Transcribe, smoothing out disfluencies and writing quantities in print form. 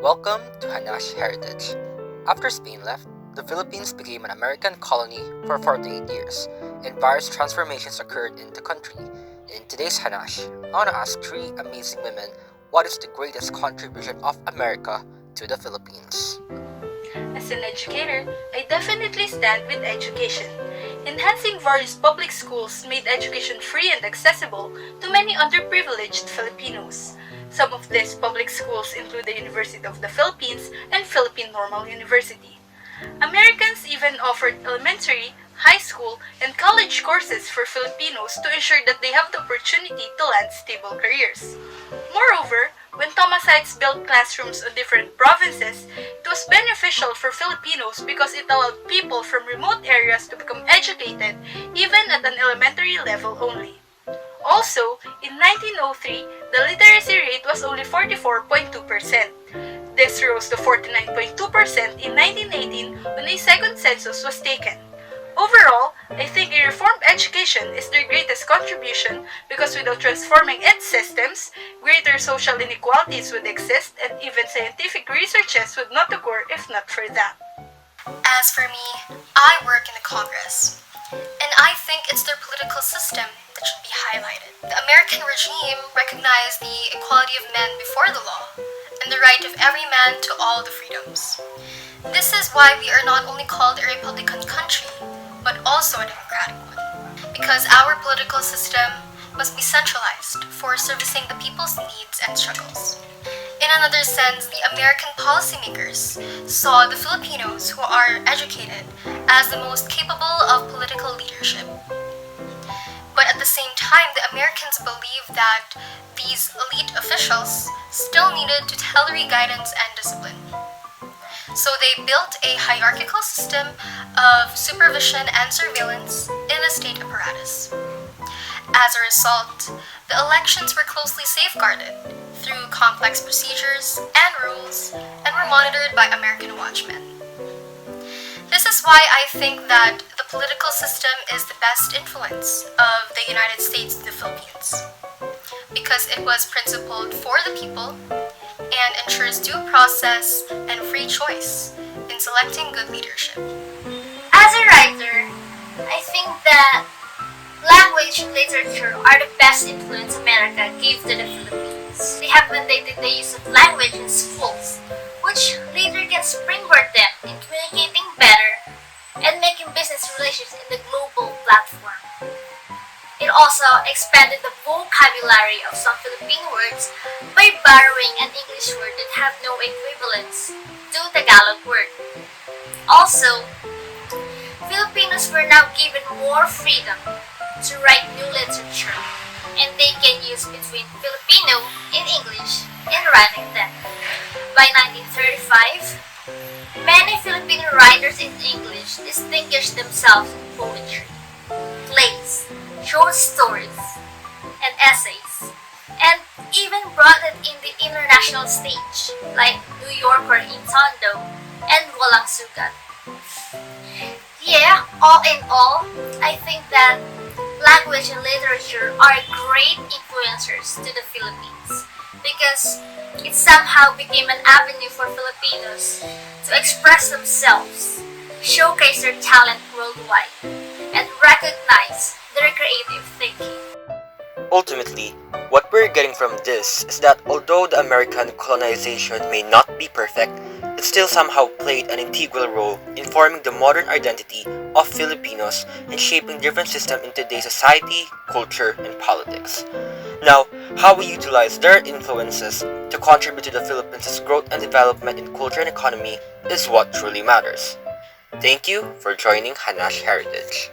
Welcome to Hanash Heritage. After Spain left, the Philippines became an American colony for 48 years, and various transformations occurred in the country. In today's Hanash, I want to ask three amazing women what is the greatest contribution of America to the Philippines. As an educator, I definitely stand with education. Enhancing various public schools made education free and accessible to many underprivileged Filipinos. Some of these public schools include the University of the Philippines and Philippine Normal University. Americans even offered elementary, high school, and college courses for Filipinos to ensure that they have the opportunity to land stable careers. Moreover, when Thomasites built classrooms in different provinces, it was beneficial for Filipinos because it allowed people from remote areas to become educated even at an elementary level only. Also, in 1903, the literacy rate was only 44.2%. This rose to 49.2% in 1918 when a second census was taken. Overall, I think a reformed education is their greatest contribution because without transforming its systems, greater social inequalities would exist and even scientific researches would not occur if not for that. As for me, I work in the Congress, and I think it's their political system that should be highlighted. The American regime recognized the equality of men before the law and the right of every man to all the freedoms. This is why we are not only called a Republican country, but also a democratic one, because our political system must be centralized for servicing the people's needs and struggles. In another sense, the American policymakers saw the Filipinos who are educated as the most capable of political leadership. But at the same time, the Americans believed that these elite officials still needed tutelary guidance and discipline. So they built a hierarchical system of supervision and surveillance in the state apparatus. As a result, the elections were closely safeguarded through complex procedures and rules and were monitored by American watchmen. This is why I think that the political system is the best influence of the United States to the Philippines, because it was principled for the people and ensures due process and free choice in selecting good leadership. As a writer, I think that language and literature are the best influence America gave to the Philippines. They have mandated the use of language in schools, which later can springboard them in communicating better and making business relations in the global platform. It also expanded the vocabulary of some Philippine words by borrowing an English word that have no equivalence to Tagalog word. Also, Filipinos were now given more freedom to write new literature, and they can use between Filipino and English in writing them. By 1935, many Filipino writers in English distinguished themselves in poetry, plays, short stories, and essays, and even brought it in the international stage, like New Yorker in Tondo and Walang Sugat. Yeah, all in all, I think that language and literature are great influencers to the Philippines because it somehow became an avenue for Filipinos to express themselves, showcase their talent worldwide, and recognize their creative thinking. Ultimately, what we're getting from this is that although the American colonization may not be perfect, it still somehow played an integral role in forming the modern identity of Filipinos and shaping different systems in today's society, culture, and politics. Now, how we utilize their influences to contribute to the Philippines' growth and development in culture and economy is what truly matters. Thank you for joining Hanash Heritage.